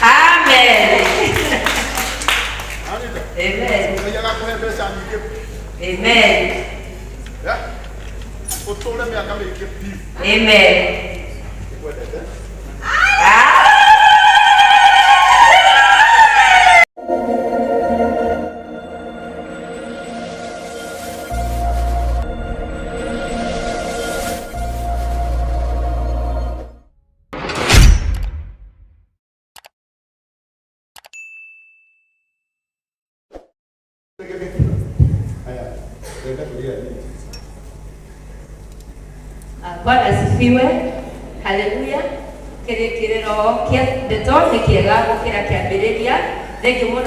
Amen. Amen. Amen. Amen. Bwana asifiwe. Haleluya. Kiriro kia ndeto ni kiega gukira kiambiriria. Thengi muno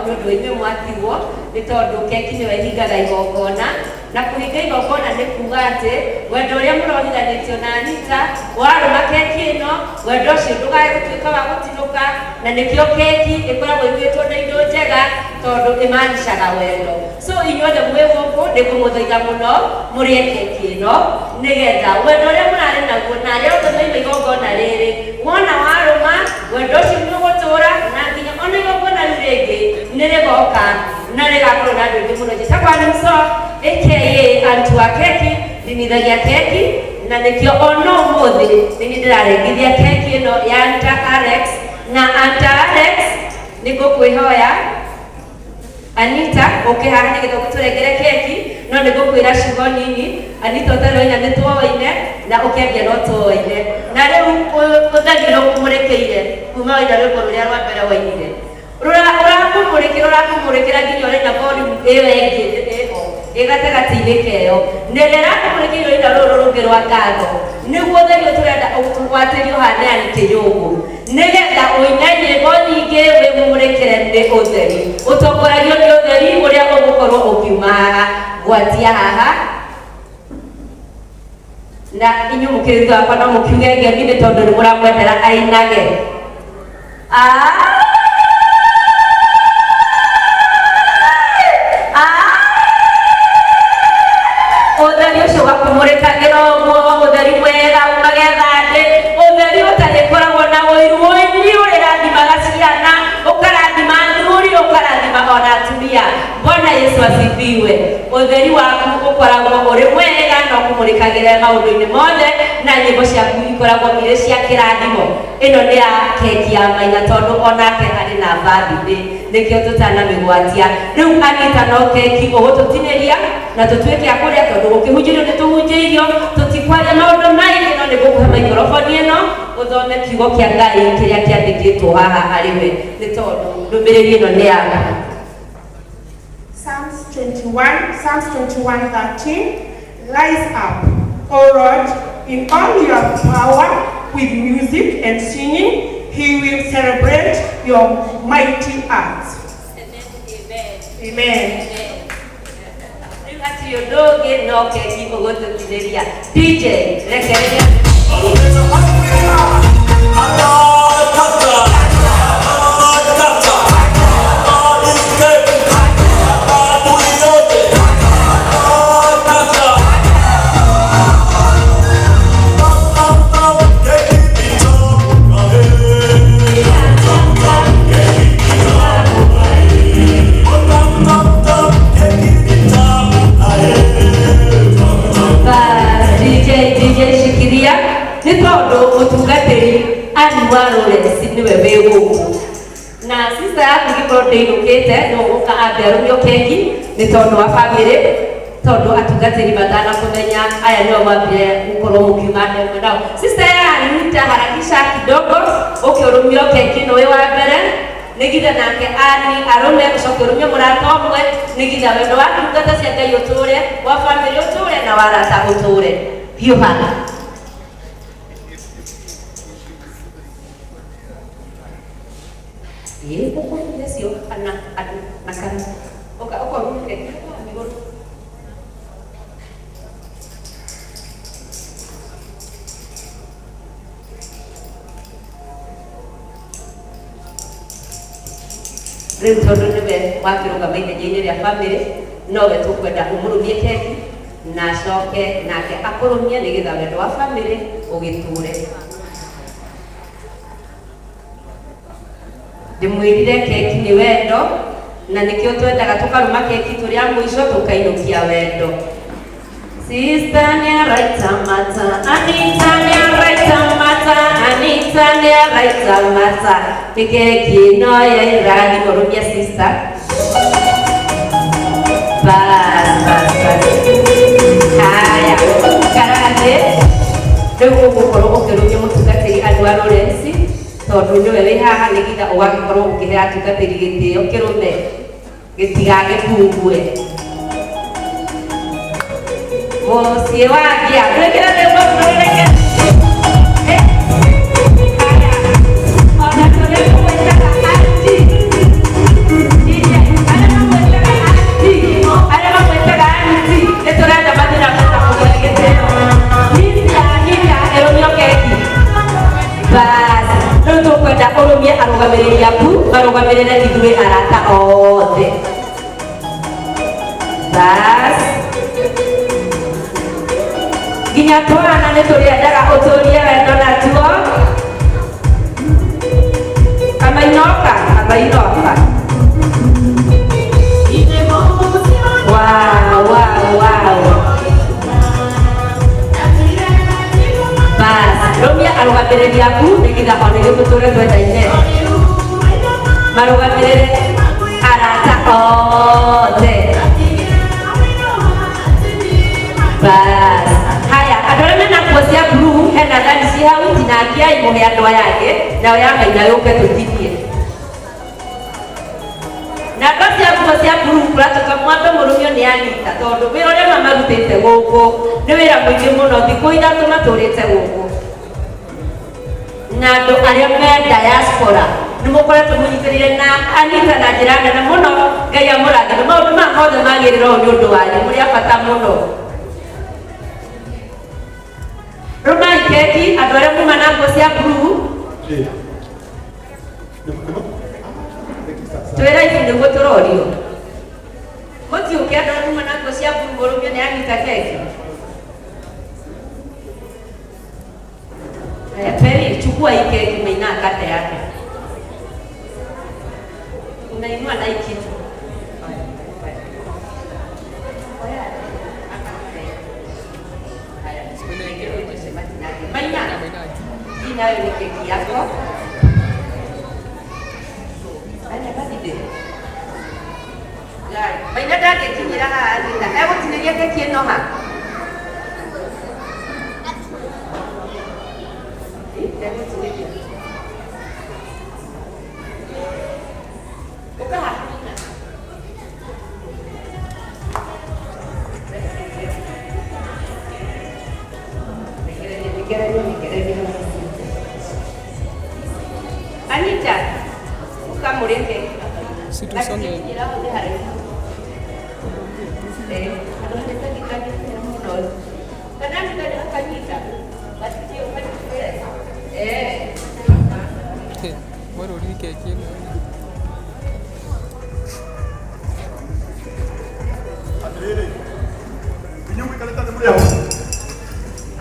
ni undu ime mwatigwo ni tondu keki ni wehingaga igongona na kuhinga igongona ni kuga ati wendo uria murohiranitio na Anita waruma keki ino wendo ucio ndugae gutuika wa gutinuka na nikio keki ikoragwo igwitwo na indo njega tondu imanishaga wendo. So inyuothe mwi guku ni kumuthaitha muno murie keki ino nigetha wendo uria murari naguo na aria othe maima igongona riri wona waruma wendo ucio ni ugutura na nginya ona igongona ringi nirigoka na rigakorwo na andu aingi muno. Njitagwo Nimso aka antu wa keki ndimithagia keki na nikio ono umuthi nini ndirarengithia keki ino ya Anta Alex na Anta Alex nigukwĩhoya Anita haha nigetha ũgĩtũrengere keki no nĩngũkwĩra ciugo nini. Anita ũtarĩ nĩ tuoine na ũkĩambia no tuoine na rĩu ũthagĩrwo kũmũrĩkĩire kuma waina rwĩmbo rũrĩa rwa mbere wainire ũrakũmũrĩkĩra nginya ũraina volume ĩyo ĩngĩ ĩgatagatĩ-inĩ keo nĩrĩa ũrakũmũrĩkĩire ũraina rũrũ rũngĩ rwa ngatho nĩguo ũtheri ũtũrenda ũgwatĩrio hane kĩnyũngũ nĩgetha ũine nyĩmbo nyingĩ wĩmũmũrĩkĩre nĩ ũtheri ũtongoragio nĩ ũtheri ũrĩa ũgũkorwo ũkiuma haha gwatia haha na inyuĩ mũkĩrĩtwo wakwa no mũkiuge ngemi nĩ tondũ nĩ mũramwendera ainage. Ũtheri ũcio ũgakũmũrĩkagĩra ũguo ũtheri mwega ũkagetha thĩ ũtheri ũtarĩkoragwo na ũiru ũrĩa ũrathimaga ciana ũkarathima athuri ũkarathima ona atumia. Bwana Yesu asifiwe. Ũtheri waku ũkoragwo ũrĩ mwega na ũkũmũrĩkagĩra maũndũ-inĩ mothe na nyĩmbo ciaku ikoragwo irĩ cia kĩrathimo. Ĩno nĩ ya keki ya Maina tondũ onake arĩ na birthday nĩkĩo tũtanamĩgwatia. Rĩu Anita no keki ũgũtũtinĩria na tũtuĩke a kũrĩa tondũ gũkĩhunjĩrio nĩ tũhunjĩirio tũtikwaria maũndũ maingĩ no nĩngũkũhe maikroboni ĩno ũthome kiugo kĩa Ngai kĩrĩa kĩandĩkĩtwo haha harĩ we nĩ tondũ ndũmĩrĩri ĩno nĩ yaku. Psalms 21:13. Rise up, O Lord, in all your power with music and singing. He will celebrate your mighty acts. Amen. Amen. DJ, shikiria ni tondu mutungatiri ani warore siniwe wewo na sisa yaku gikorwo ndĩinũkĩte no gũka ambĩarũmio keki nĩ tondũ wa bamĩrĩ tondu atungatĩri mathana kũmenya aya nĩo mwambire gũkorwo mũkiuma ndemwe nao. Sisa ya Anita harakisha kidogo ũkĩũrũmio keki ĩno wĩ wa mbere nĩgitha nake ani arũme ũcoke ũrũmie mũrata ũmwe nĩgitha wendo wa ndungata cia Ngai ũtũũre wa bamĩrĩ ũtũũre na warata ũtũũre biũ hana. Desio anak makan oka mungkin rĩu tondũ nĩwe wakĩrũgamaine nja-inĩ rĩa bamĩrĩ nowe tũkwenda ũmũrũmie keki na acoke nake akũrũmie nĩgetha wendo wa bamĩrĩ ũgĩtũũre. ndimwirire keki ni wendo na nikio twendaga tukaruma keki turia mwisho tukainukia wendo. Sister niaraita mata, Anita niaraita mata, Anita niaraita mata, keki no ya irani morumia sister. Bas. Haya, karande. Rĩu ũgũkorwo ũkĩrũmia mũtungatĩri andũ a Lawrence tondũ nĩwe wĩ haha nĩgetha ũgagĩkorwo ũkĩhe atungatĩri gĩtĩo kĩrũme gĩtigagĩkungue. Mũciĩ wa Ngia twĩkĩre rwĩmbo rũreke. Haya, ona tũrĩkũmwĩtaga aunty. Arĩa mamwĩtaga aunty nĩtũrenda mathĩra mena kũgĩa gĩtĩo. Bas, rĩu tũkwenda ũrũmie arũgamĩrĩri aku marũgamĩrĩre ithuĩ arata othe. Bas, nginya twana nĩtũrĩendaga ũtũrie wendo natuo. Kamainoka. Wow. Rumia arũgamĩrĩri aku nĩgetha ona ithuĩ tũtũre twendaine. Marũgamĩrĩre arata othe. Bas. Haya, andũ arĩa mena nguo cia blue hena thani ci hau tinangiai mũhe andũ aya angĩ nao ya Maina yũke tũtinie. Na andũ cia nguo cia blue kũratuĩka mwambe mũrũmio nĩ Anita tondũ wĩra ũrĩa mamarutĩte gũkũ nĩ wĩra mũingĩ mũno thikũ ithatũ matũrĩte gũkũ. Na andũ arĩa me diaspora nĩmũkoretwo mũnyitĩrĩire na Anita na njĩra nene mũno. Ngai amũrathime maũndũ maya mothe magĩrĩra ũũ nĩ ũndũ wanyu, mũrĩ a bata mũno. Rũmai keki andũ arĩa kuma na nguo cia blue. Twĩra ici nĩguo tũrorio. Mũtiũke andũ arĩa kuma na nguo cia blue mũrũmio nĩ Anita keki. Peri, chukua hii keki Maina akate yake. Unainua na hii kitu. Maina, hii nayo ni keki yako. Maina ndagekinyĩra haha Anita, egũtinĩria keki ĩno ha. Anita, ukamureke. Situsonge.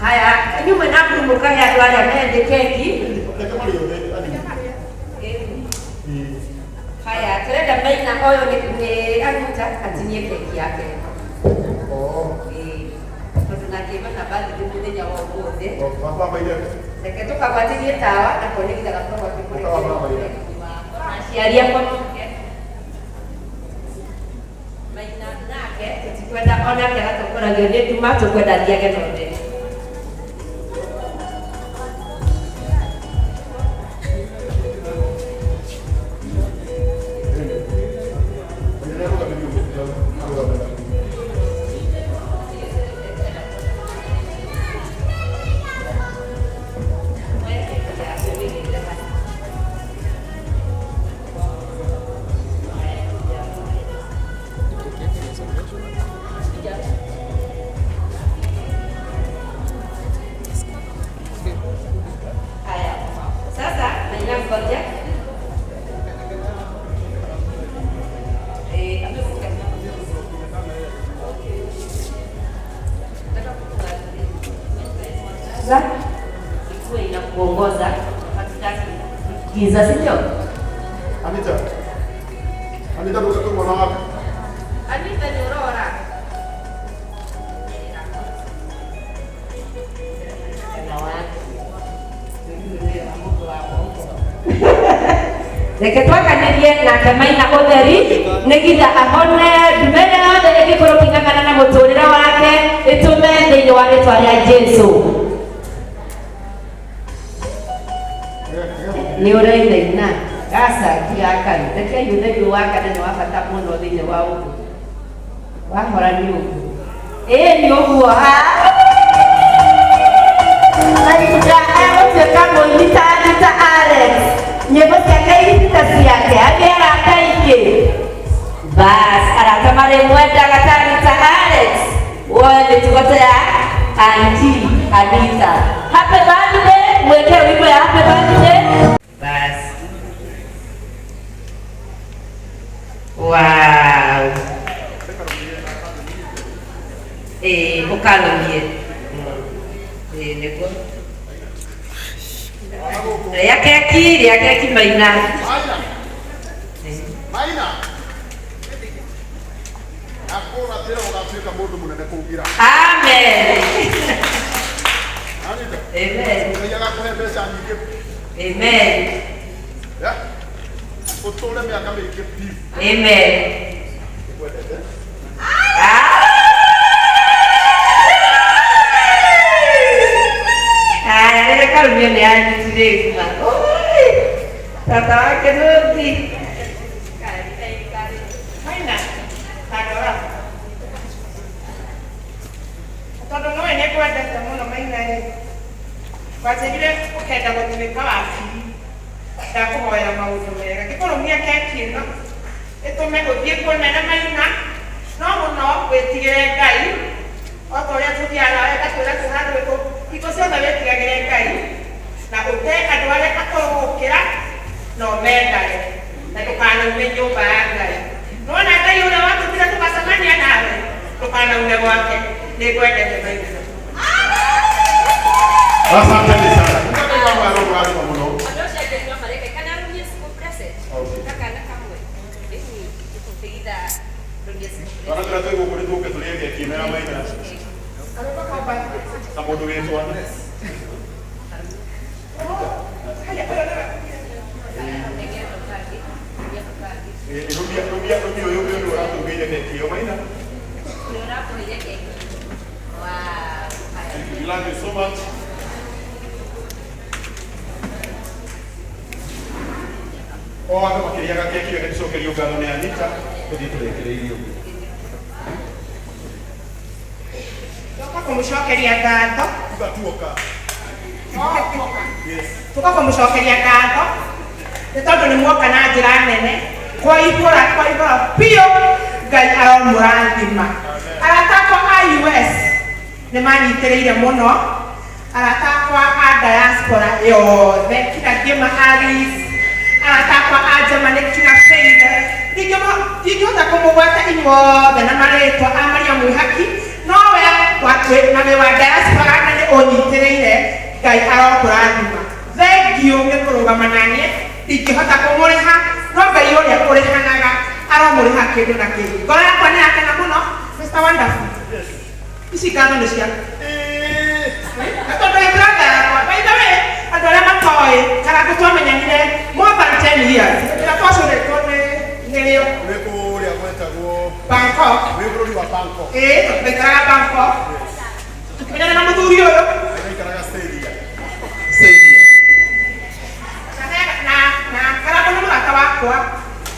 Haya, nyuma na kumbuka ya tuana mende keki. Haya, turenda Maina oyo ni Anita atinie keki yake. Tunakĩma na bathi mũthenya wa ũmũthĩ. Reke tũkagwatĩrie tawa na kũnĩgitha gakorwo gakĩkũrĩkĩra. Aciari akwa Maina nake tũtikwenda onake gatũkũragio nĩ nduma tũkwenda thiage na ũtheri. Kuongoza katika giza, sio? Anita. Anita ndio kwa mwana wako. Anita ni Aurora. Reke twakanirie nake Maina Ũtheri nĩgetha ahone ndumĩrĩri yothe ĩngĩkorwo ĩkĩng'ang'ana na mũtũrĩre wake ĩtũme thĩinĩ wa rĩĩtwa rĩa Jesũ. Nĩ ũrainaina gacakia Ngai, rekei ũtheri wa Ngai nĩ wa bata mũno thĩinĩ wa ũndũ wahora nĩ ũguo. Ĩĩ nĩ ũguo egũtuĩka mũini ta Alex, nyĩmbo ciake irita ciake agĩa arata aingĩ. Bas, arata marĩ mwendaga ta Alex wothe tugotea Auntie Anita. Happy birthday, mweke wimbo ya happy birthday. Bas. Wow. Ukalumie. Nĩguo. Rĩa keki Maina. Maina. Akora tena ũgatuĩka mũndũ mũnene kũngira. Amen. Anita. Amen. Ngai agakuhe mbeca nyingĩ. Amen. Ya. Ũtũũre mĩaka mĩingĩ biũ. Amen. Kwendete. Karumia ni anjitire kuma. Tata wake nuthi. Maina. Adora. Tondũ no ene kwendete mũno Maina ĩ. Watigire ũkenda gũtuĩka wakiri. Ndakũhoera maũndũ mega. Gĩkũrũmia keki ĩno. Ĩtũme ũthiĩ kũnene Maina. No mũno wĩtigĩre Ngai. Oto ũrĩa tũthiaga wega twĩra tũhandũ iko ciothe wĩtigagĩre Ngai na ũte andũ arĩa akũrũgũkĩra na ũmendage na ndũkanaume nyũmba ya Ngai. Nĩwona Ngai ũrĩa watũtire tũgacemania nawe ndũkanaume gwake. Nĩngwendete Maina. Asanteni sana. Ndio mambo ya muno. Wana trato iko kule tuke tuliege kimera Maina. Samodo wetu wana. Rubia yo rato ngine keki yo Maina. Wow. Thank you so much. Kama kiriaga keki yo kĩcokerio ngatho nĩ Anita gũthiĩ tũrekereirio. Kũmũcokeria ngatho. Tugatuoka. Tuka kũmũcokeria ngatho. Nĩ tondũ nĩ muoka na njĩra nene. Kwa igũra biũ Ngai aromũrathima. Arata akwa a US nĩ manyitĩrĩire mũno. Arata akwa a diaspora yothe kina ngĩma Alice. Arata akwa a Germany kina Faida. Ndingĩhota kũmũgweta inyuothe na marĩtwa a Maria Mwĩhaki. No we na we wa diaspora na nĩ ũnyitĩrĩire Ngai arokũrathima. Thengiũ nĩ kũrũgama naniĩ. Ndingĩhota kũmũrĩha no Ngai ũrĩa ũrĩhanaga aromũrĩha kĩndũ na kĩndũ. Ngoro yakwa nĩ yakena mũno. Mr. Wonderful. Ici ngatho nĩ ciaku. Tondũ nĩ brother yakwa. By the way, andũ arĩa matoĩ kana tũtwamenyanire more than 10 years. Twacũrĩtwo nĩ rĩo. Nĩ kũrĩa gwetagwo Bangkok. Nĩ bũrũri wa Bangkok. Tũikaraga Bangkok. Tukĩmenyana na mũthuri ũyũ. Tũikaraga Stadia. Na Karagũ nĩ mũrata wakwa.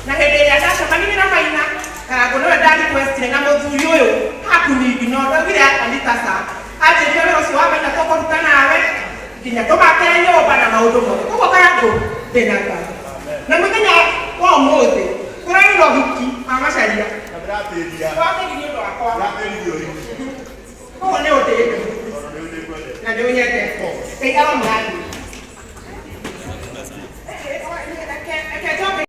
Na hĩndĩ ĩrĩa ndacemanirie na Maina, Karagũ nĩwe ndarequestire na mũthuri ũyũ hakuningi no ndaugire Anita anjĩrire wĩra ũcio wa Maina tũkũruta nawe nginya tũgake nyũmba na maũndũ mothe. Ũguo Karagũ ndĩna ngatho. Na mũthenya wa ũmũthĩ kũrarĩ na ũhiki wa Macharia. Na ndĩratĩria. Twatĩgirie